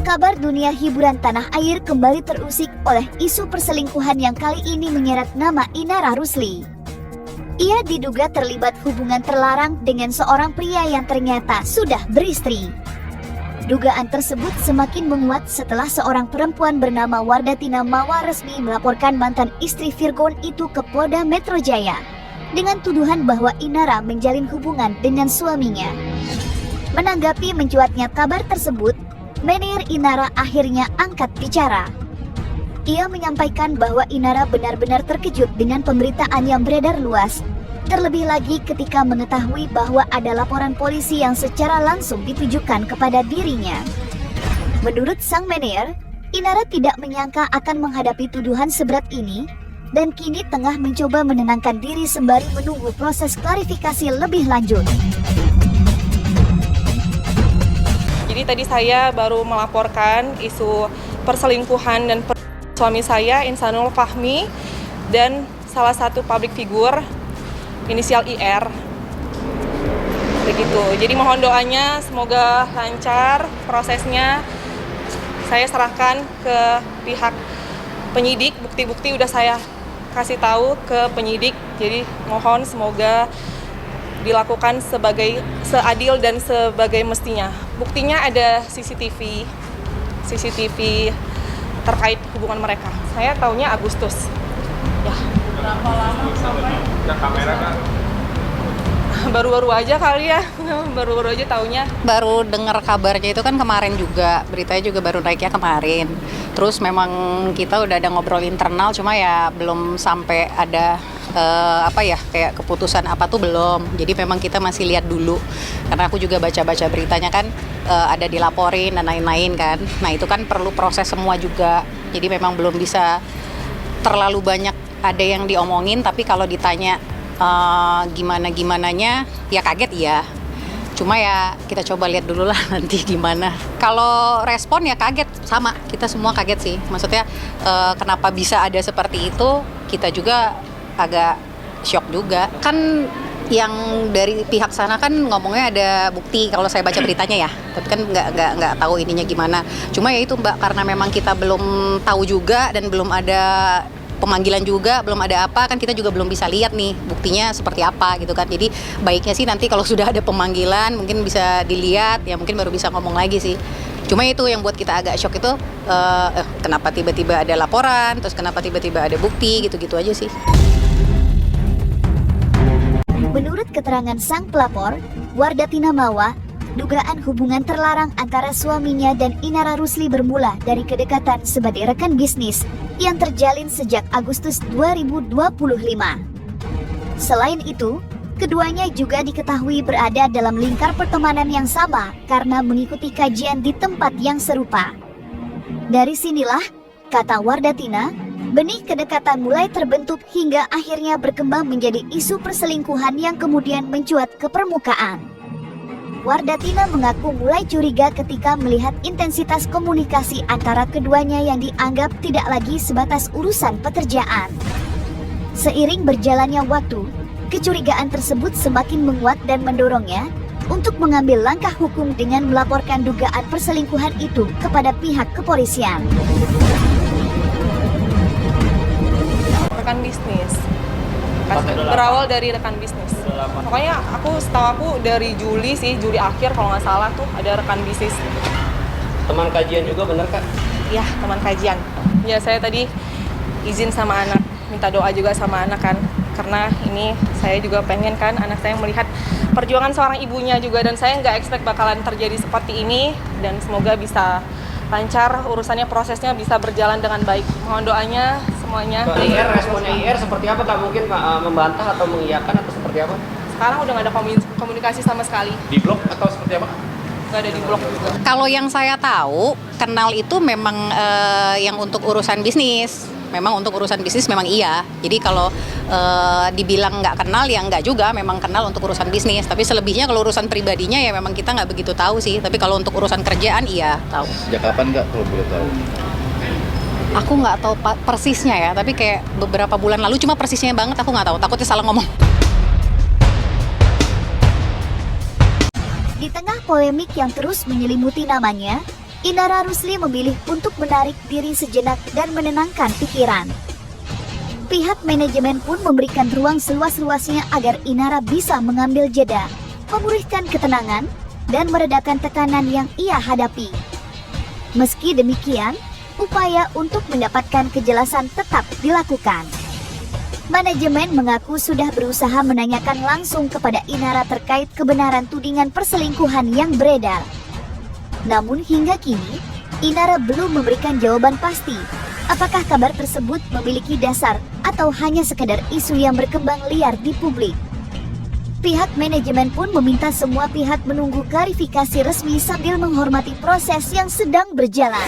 Kabar dunia hiburan tanah air kembali terusik oleh isu perselingkuhan yang kali ini menyeret nama Inara Rusli. Ia diduga terlibat hubungan terlarang dengan seorang pria yang ternyata sudah beristri. Dugaan tersebut semakin menguat setelah seorang perempuan bernama Wardatina Mawa resmi melaporkan mantan istri Virgon itu ke Polda Metro Jaya dengan tuduhan bahwa Inara menjalin hubungan dengan suaminya. Menanggapi mencuatnya kabar tersebut, manajer Inara akhirnya angkat bicara. Ia menyampaikan bahwa Inara benar-benar terkejut dengan pemberitaan yang beredar luas, terlebih lagi ketika mengetahui bahwa ada laporan polisi yang secara langsung ditujukan kepada dirinya. Menurut sang manajer, Inara tidak menyangka akan menghadapi tuduhan seberat ini, dan kini tengah mencoba menenangkan diri sembari menunggu proses klarifikasi lebih lanjut. Jadi tadi saya baru melaporkan isu perselingkuhan dan suami saya, Insanul Fahmi, dan salah satu public figure inisial IR. Begitu. Jadi mohon doanya semoga lancar prosesnya. Saya serahkan ke pihak penyidik, bukti-bukti udah saya kasih tahu ke penyidik. Jadi mohon semoga dilakukan sebagai seadil dan sebagai mestinya. Buktinya ada CCTV terkait hubungan mereka. Saya taunya Agustus. Ya. Berapa lama sampai? Kamera kan? Baru-baru aja kali ya. Baru-baru aja taunya. Baru dengar kabarnya itu kan kemarin juga. Beritanya juga baru naiknya kemarin. Terus memang kita udah ada ngobrol internal, cuma ya belum sampai ada kayak keputusan apa tuh belum. Jadi memang kita masih lihat dulu. Karena aku juga baca-baca beritanya kan ada dilaporin dan lain-lain kan. Nah itu kan perlu proses semua juga. Jadi memang belum bisa terlalu banyak ada yang diomongin. Tapi kalau ditanya gimana-gimananya ya kaget ya. Cuma ya kita coba lihat dulu lah nanti gimana. Kalau respon ya kaget, sama kita semua kaget sih. Maksudnya kenapa bisa ada seperti itu, kita juga agak shock juga. Kan yang dari pihak sana kan ngomongnya ada bukti kalau saya baca beritanya ya. Tapi kan nggak tahu ininya gimana. Cuma ya itu Mbak, karena memang kita belum tahu juga dan belum ada pemanggilan juga, belum ada apa, kan kita juga belum bisa lihat nih buktinya seperti apa gitu kan. Jadi baiknya sih nanti kalau sudah ada pemanggilan mungkin bisa dilihat, ya mungkin baru bisa ngomong lagi sih. Cuma itu yang buat kita agak shock itu kenapa tiba-tiba ada laporan, terus kenapa tiba-tiba ada bukti, gitu-gitu aja sih. Menurut keterangan sang pelapor, Wardatina Mawa, dugaan hubungan terlarang antara suaminya dan Inara Rusli bermula dari kedekatan sebagai rekan bisnis yang terjalin sejak Agustus 2025. Selain itu, keduanya juga diketahui berada dalam lingkar pertemanan yang sama karena mengikuti kajian di tempat yang serupa. Dari sinilah, kata Wardatina, benih kedekatan mulai terbentuk hingga akhirnya berkembang menjadi isu perselingkuhan yang kemudian mencuat ke permukaan. Wardatina mengaku mulai curiga ketika melihat intensitas komunikasi antara keduanya yang dianggap tidak lagi sebatas urusan pekerjaan. Seiring berjalannya waktu, kecurigaan tersebut semakin menguat dan mendorongnya untuk mengambil langkah hukum dengan melaporkan dugaan perselingkuhan itu kepada pihak kepolisian. Rekan bisnis. Berawal dari rekan bisnis. Pokoknya setahu aku dari Juli akhir kalau nggak salah tuh ada rekan bisnis. Teman kajian juga bener Kak? Iya, teman kajian. Ya saya tadi izin sama anak, minta doa juga sama anak kan. Karena ini saya juga pengen kan anak saya melihat perjuangan seorang ibunya juga, dan saya nggak expect bakalan terjadi seperti ini, dan semoga bisa lancar urusannya, prosesnya bisa berjalan dengan baik. Mohon doanya semuanya. Responnya IR seperti apa Kak? Mungkin membantah atau mengiyakan atau seperti apa? Sekarang udah nggak ada komunikasi sama sekali. Di blok atau seperti apa? Nggak ada di blok juga. Kalau yang saya tahu, kenal itu memang yang untuk urusan bisnis. Memang untuk urusan bisnis memang iya. Jadi kalau dibilang nggak kenal ya nggak juga, memang kenal untuk urusan bisnis. Tapi selebihnya kalau urusan pribadinya ya memang kita nggak begitu tahu sih. Tapi kalau untuk urusan kerjaan iya tahu. Sejak kapan nggak kalau boleh tahu? Aku nggak tahu persisnya ya, tapi kayak beberapa bulan lalu, cuma persisnya banget aku nggak tahu. Takutnya salah ngomong. Di tengah polemik yang terus menyelimuti namanya, Inara Rusli memilih untuk menarik diri sejenak dan menenangkan pikiran. Pihak manajemen pun memberikan ruang seluas-luasnya agar Inara bisa mengambil jeda, memulihkan ketenangan, dan meredakan tekanan yang ia hadapi. Meski demikian, upaya untuk mendapatkan kejelasan tetap dilakukan. Manajemen mengaku sudah berusaha menanyakan langsung kepada Inara terkait kebenaran tudingan perselingkuhan yang beredar. Namun hingga kini, Inara belum memberikan jawaban pasti apakah kabar tersebut memiliki dasar atau hanya sekedar isu yang berkembang liar di publik. Pihak manajemen pun meminta semua pihak menunggu klarifikasi resmi sambil menghormati proses yang sedang berjalan.